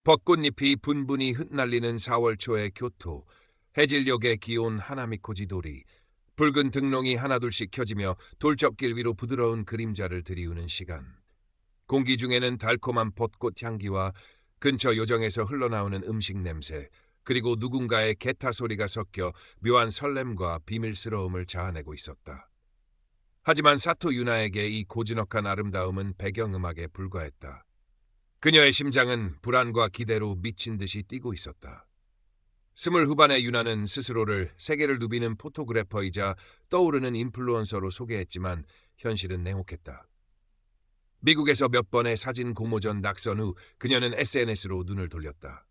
벚꽃잎이 분분히 흩날리는 4월 초의 교토, 해질녘의 기온 하나미코지돌이, 붉은 등롱이 하나둘씩 켜지며 돌적길 위로 부드러운 그림자를 들이우는 시간. 공기 중에는 달콤한 벚꽃 향기와 근처 요정에서 흘러나오는 음식 냄새, 그리고 누군가의 개타 소리가 섞여 묘한 설렘과 비밀스러움을 자아내고 있었다. 하지만 사토 유나에게 이 고즈넉한 아름다움은 배경음악에 불과했다. 그녀의 심장은 불안과 기대로 미친 듯이 뛰고 있었다. 20 후반의 유나는 스스로를 세계를 누비는 포토그래퍼이자 떠오르는 인플루언서로 소개했지만 현실은 냉혹했다. 미국에서 몇 번의 사진 공모전 낙선 후 그녀는 SNS로 눈을 돌렸다.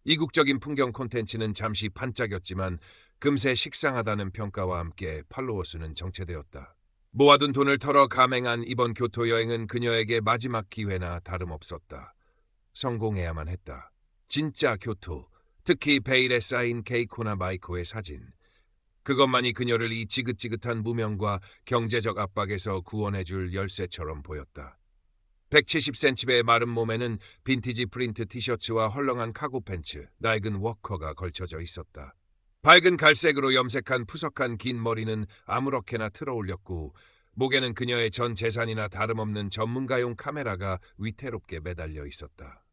이국적인 풍경 콘텐츠는 잠시 반짝였지만 금세 식상하다는 평가와 함께 팔로워 수는 정체되었다. 모아둔 돈을 털어 감행한 이번 교토 여행은 그녀에게 마지막 기회나 다름없었다. 성공해야만 했다. 진짜 교토, 특히 베일에 쌓인 케이코나 마이코의 사진. 그것만이 그녀를 이 지긋지긋한 무명과 경제적 압박에서 구원해줄 열쇠처럼 보였다. 170cm의 마른 몸에는 빈티지 프린트 티셔츠와 헐렁한 카고 팬츠, 낡은 워커가 걸쳐져 있었다. 밝은 갈색으로 염색한 푸석한 긴 머리는 아무렇게나 틀어올렸고 목에는 그녀의 전 재산이나 다름없는 전문가용 카메라가 위태롭게 매달려 있었다.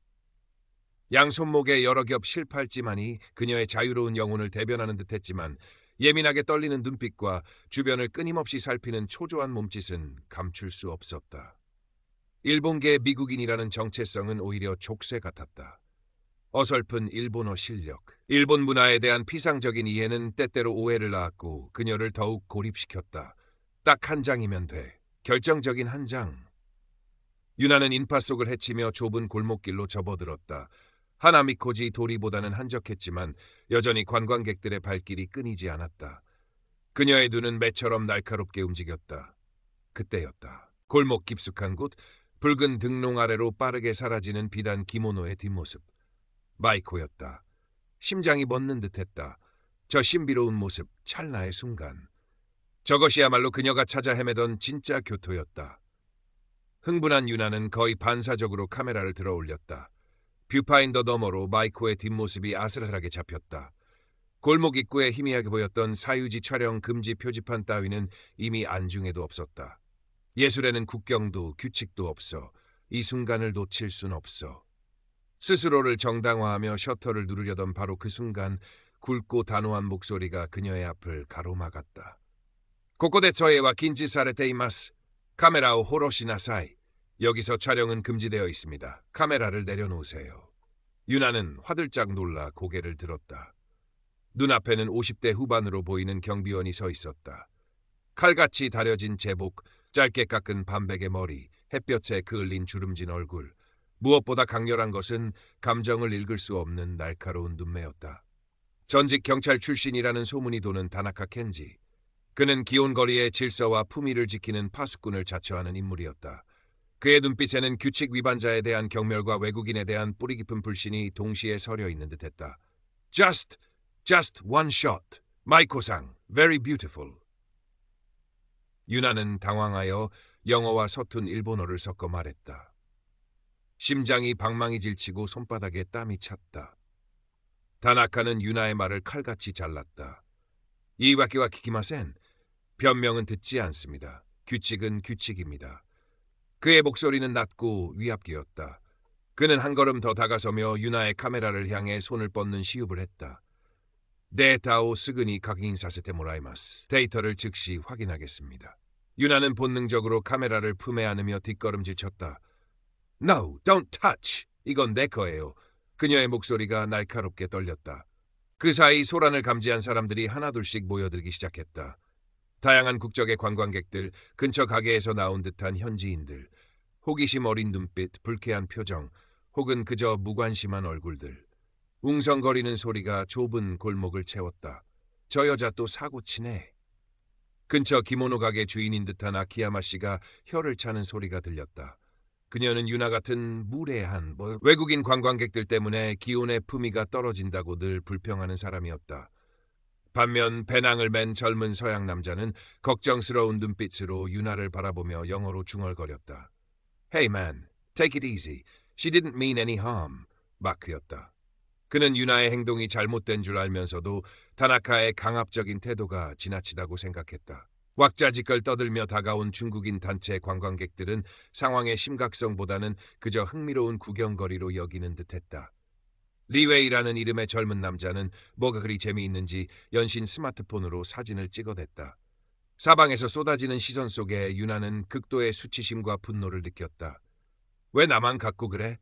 양 손목에 여러 겹 실팔찌만이 그녀의 자유로운 영혼을 대변하는 듯했지만 예민하게 떨리는 눈빛과 주변을 끊임없이 살피는 초조한 몸짓은 감출 수 없었다. 일본계 미국인이라는 정체성은 오히려 족쇄 같았다. 어설픈 일본어 실력, 일본 문화에 대한 피상적인 이해는 때때로 오해를 낳았고 그녀를 더욱 고립시켰다. 딱 한 장이면 돼. 결정적인 한 장. 유나는 인파 속을 헤치며 좁은 골목길로 접어들었다. 하나미코지 도리보다는 한적했지만 여전히 관광객들의 발길이 끊이지 않았다. 그녀의 눈은 매처럼 날카롭게 움직였다. 그때였다. 골목 깊숙한 곳, 붉은 등롱 아래로 빠르게 사라지는 비단 기모노의 뒷모습. 마이코였다. 심장이 멎는 듯했다. 저 신비로운 모습, 찰나의 순간. 저것이야말로 그녀가 찾아 헤매던 진짜 교토였다. 흥분한 유나는 거의 반사적으로 카메라를 들어 올렸다. 뷰파인더 너머로 마이코의 뒷모습이 아슬아슬하게 잡혔다. 골목 입구에 희미하게 보였던 사유지 촬영 금지 표지판 따위는 이미 안중에도 없었다. 예술에는 국경도 규칙도 없어. 이 순간을 놓칠 순 없어. 스스로를 정당화하며 셔터를 누르려던 바로 그 순간 굵고 단호한 목소리가 그녀의 앞을 가로막았다. 코코데 저에와 긴지 사레테 이마스. 카메라오 호로시나사이. 여기서 촬영은 금지되어 있습니다. 카메라를 내려놓으세요. 유나는 화들짝 놀라 고개를 들었다. 눈앞에는 50대 후반으로 보이는 경비원이 서 있었다. 칼같이 다려진 제복, 짧게 깎은 반백의 머리, 햇볕에 그을린 주름진 얼굴. 무엇보다 강렬한 것은 감정을 읽을 수 없는 날카로운 눈매였다. 전직 경찰 출신이라는 소문이 도는 다나카 켄지. 그는 기온거리의 질서와 품위를 지키는 파수꾼을 자처하는 인물이었다. 그의 눈빛에는 규칙 위반자에 대한 경멸과 외국인에 대한 뿌리 깊은 불신이 동시에 서려 있는 듯했다. Just one shot. 마이코상, very beautiful. 유나는 당황하여 영어와 서툰 일본어를 섞어 말했다. 심장이 방망이 질치고 손바닥에 땀이 찼다. 다나카는 유나의 말을 칼같이 잘랐다. 이와키와 키키마센. 변명은 듣지 않습니다. 규칙은 규칙입니다. 그의 목소리는 낮고 위압기였다. 그는 한 걸음 더 다가서며 유나의 카메라를 향해 손을 뻗는 시읒을 했다. 데이터오 스그니 각인사세테 모라이마스. 데이터를 즉시 확인하겠습니다. 유나는 본능적으로 카메라를 품에 안으며 뒷걸음질 쳤다. No, don't touch. 이건 내 거예요. 그녀의 목소리가 날카롭게 떨렸다. 그 사이 소란을 감지한 사람들이 하나둘씩 모여들기 시작했다. 다양한 국적의 관광객들, 근처 가게에서 나온 듯한 현지인들, 호기심 어린 눈빛, 불쾌한 표정, 혹은 그저 무관심한 얼굴들. 웅성거리는 소리가 좁은 골목을 채웠다. 저 여자 또 사고치네. 근처 기모노 가게 주인인 듯한 아키야마 씨가 혀를 차는 소리가 들렸다. 그녀는 유나 같은 무례한 외국인 관광객들 때문에 기온의 품위가 떨어진다고 늘 불평하는 사람이었다. 반면 배낭을 맨 젊은 서양 남자는 걱정스러운 눈빛으로 유나를 바라보며 영어로 중얼거렸다. Hey man, take it easy. She didn't mean any harm. 마크였다. 그는 유나의 행동이 잘못된 줄 알면서도 다나카의 강압적인 태도가 지나치다고 생각했다. 왁자지껄 떠들며 다가온 중국인 단체 관광객들은 상황의 심각성보다는 그저 흥미로운 구경거리로 여기는 듯했다. 리웨이라는 이름의 젊은 남자는 뭐가 그리 재미있는지 연신 스마트폰으로 사진을 찍어댔다. 사방에서 쏟아지는 시선 속에 유나는 극도의 수치심과 분노를 느꼈다. 왜 나만 갖고 그래?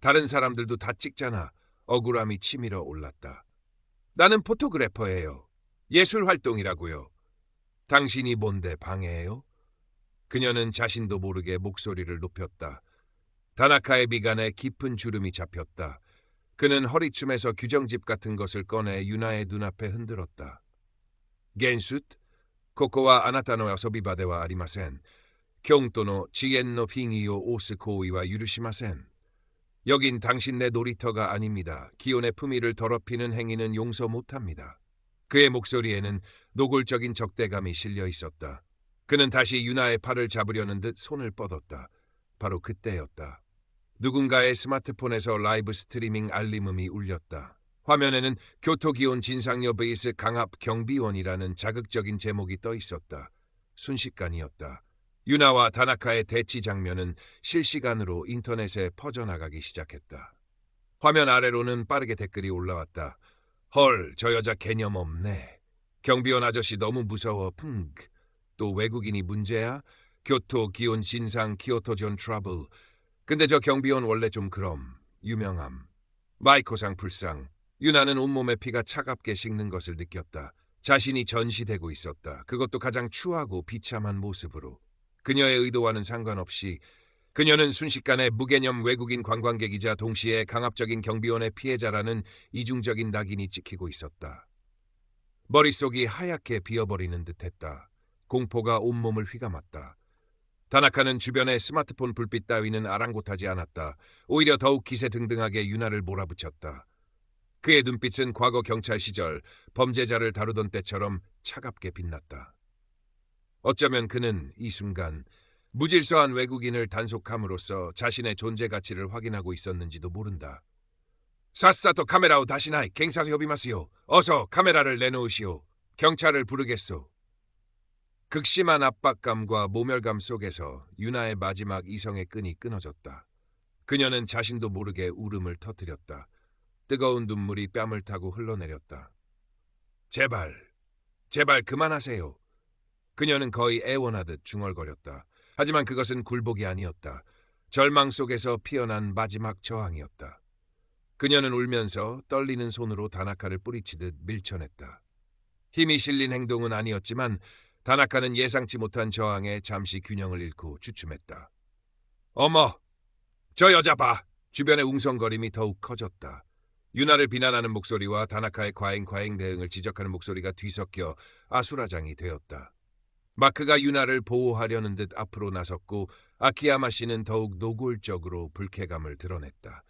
다른 사람들도 다 찍잖아. 억울함이 치밀어 올랐다. 나는 포토그래퍼예요. 예술 활동이라고요. 당신이 뭔데 방해해요? 그녀는 자신도 모르게 목소리를 높였다. 다나카의 미간에 깊은 주름이 잡혔다. 그는 허리춤에서 규정집 같은 것을 꺼내 유나의 눈앞에 흔들었다. 겐숫? 코코와 아나타노 여소비바데와 아리마센. 경토노 지엔노 핑이요 오스코이와 유르시마센. 여긴 당신 내 놀이터가 아닙니다. 기온의 품위를 더럽히는 행위는 용서 못합니다. 그의 목소리에는 노골적인 적대감이 실려 있었다. 그는 다시 유나의 팔을 잡으려는 듯 손을 뻗었다. 바로 그때였다. 누군가의 스마트폰에서 라이브 스트리밍 알림음이 울렸다. 화면에는 교토기온 진상여 베이스 강압 경비원이라는 자극적인 제목이 떠 있었다. 순식간이었다. 유나와 다나카의 대치 장면은 실시간으로 인터넷에 퍼져나가기 시작했다. 화면 아래로는 빠르게 댓글이 올라왔다. 헐, 저 여자 개념 없네. 경비원 아저씨 너무 무서워. 풍크. 또 외국인이 문제야? 교토 기온 진상 키오토존 트러블. 근데 저 경비원 원래 좀 그럼. 유명함. 마이코상 불상. 유나는 온몸에 피가 차갑게 식는 것을 느꼈다. 자신이 전시되고 있었다. 그것도 가장 추하고 비참한 모습으로. 그녀의 의도와는 상관없이 그녀는 순식간에 무개념 외국인 관광객이자 동시에 강압적인 경비원의 피해자라는 이중적인 낙인이 찍히고 있었다. 머릿속이 하얗게 비어버리는 듯했다. 공포가 온몸을 휘감았다. 다나카는 주변의 스마트폰 불빛 따위는 아랑곳하지 않았다. 오히려 더욱 기세등등하게 유나를 몰아붙였다. 그의 눈빛은 과거 경찰 시절 범죄자를 다루던 때처럼 차갑게 빛났다. 어쩌면 그는 이 순간 무질서한 외국인을 단속함으로써 자신의 존재 가치를 확인하고 있었는지도 모른다. 사사토 카메라오 다시나이 갱사서呼びますよ. 어서 카메라를 내놓으시오. 경찰을 부르겠소. 극심한 압박감과 모멸감 속에서 유나의 마지막 이성의 끈이 끊어졌다. 그녀는 자신도 모르게 울음을 터뜨렸다. 뜨거운 눈물이 뺨을 타고 흘러내렸다. 제발 그만하세요. 그녀는 거의 애원하듯 중얼거렸다. 하지만 그것은 굴복이 아니었다. 절망 속에서 피어난 마지막 저항이었다. 그녀는 울면서 떨리는 손으로 다나카를 뿌리치듯 밀쳐냈다. 힘이 실린 행동은 아니었지만 다나카는 예상치 못한 저항에 잠시 균형을 잃고 주춤했다. 어머, 저 여자 봐! 주변의 웅성거림이 더욱 커졌다. 유나를 비난하는 목소리와 다나카의 과잉 대응을 지적하는 목소리가 뒤섞여 아수라장이 되었다. 마크가 유나를 보호하려는 듯 앞으로 나섰고 아키야마 씨는 더욱 노골적으로 불쾌감을 드러냈다.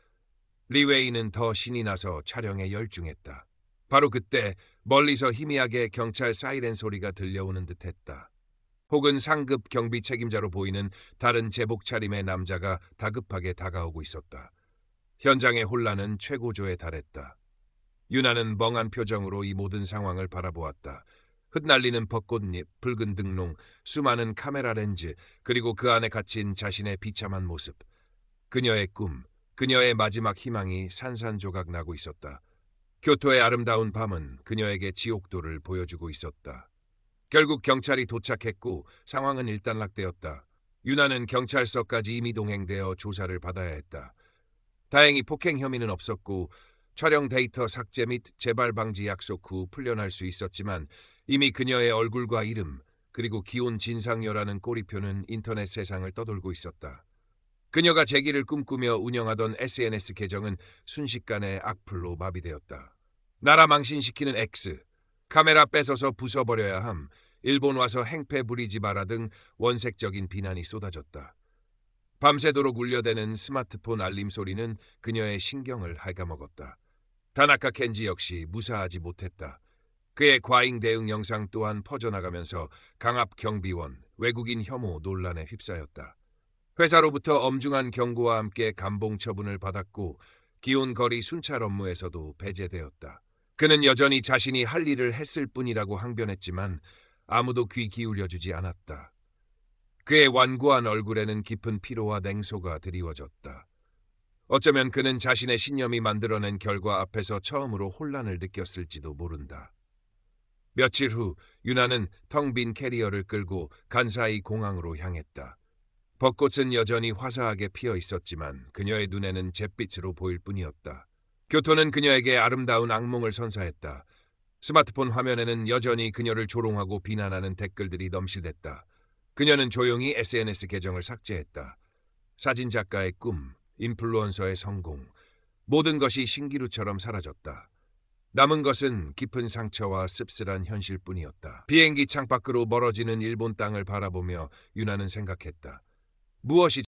리웨이는 더 신이 나서 촬영에 열중했다. 바로 그때 멀리서 희미하게 경찰 사이렌 소리가 들려오는 듯했다. 혹은 상급 경비 책임자로 보이는 다른 제복 차림의 남자가 다급하게 다가오고 있었다. 현장의 혼란은 최고조에 달했다. 유나는 멍한 표정으로 이 모든 상황을 바라보았다. 흩날리는 벚꽃잎, 붉은 등롱, 수많은 카메라 렌즈, 그리고 그 안에 갇힌 자신의 비참한 모습. 그녀의 꿈, 그녀의 마지막 희망이 산산조각 나고 있었다. 교토의 아름다운 밤은 그녀에게 지옥도를 보여주고 있었다. 결국 경찰이 도착했고 상황은 일단락되었다. 유나는 경찰서까지 이미 동행되어 조사를 받아야 했다. 다행히 폭행 혐의는 없었고 촬영 데이터 삭제 및 재발 방지 약속 후 풀려날 수 있었지만 이미 그녀의 얼굴과 이름 그리고 기온 진상녀라는 꼬리표는 인터넷 세상을 떠돌고 있었다. 그녀가 재기를 꿈꾸며 운영하던 SNS 계정은 순식간에 악플로 마비되었다. 나라 망신시키는 X, 카메라 뺏어서 부숴버려야 함, 일본 와서 행패 부리지 마라 등 원색적인 비난이 쏟아졌다. 밤새도록 울려대는 스마트폰 알림 소리는 그녀의 신경을 갉아먹었다. 다나카 켄지 역시 무사하지 못했다. 그의 과잉 대응 영상 또한 퍼져나가면서 강압 경비원, 외국인 혐오 논란에 휩싸였다. 회사로부터 엄중한 경고와 함께 감봉 처분을 받았고 기온 거리 순찰 업무에서도 배제되었다. 그는 여전히 자신이 할 일을 했을 뿐이라고 항변했지만 아무도 귀 기울여주지 않았다. 그의 완고한 얼굴에는 깊은 피로와 냉소가 드리워졌다. 어쩌면 그는 자신의 신념이 만들어낸 결과 앞에서 처음으로 혼란을 느꼈을지도 모른다. 며칠 후 유나는 텅 빈 캐리어를 끌고 간사이 공항으로 향했다. 벚꽃은 여전히 화사하게 피어 있었지만 그녀의 눈에는 잿빛으로 보일 뿐이었다. 교토는 그녀에게 아름다운 악몽을 선사했다. 스마트폰 화면에는 여전히 그녀를 조롱하고 비난하는 댓글들이 넘실댔다. 그녀는 조용히 SNS 계정을 삭제했다. 사진작가의 꿈, 인플루언서의 성공, 모든 것이 신기루처럼 사라졌다. 남은 것은 깊은 상처와 씁쓸한 현실뿐이었다. 비행기 창밖으로 멀어지는 일본 땅을 바라보며 유나는 생각했다. 무엇이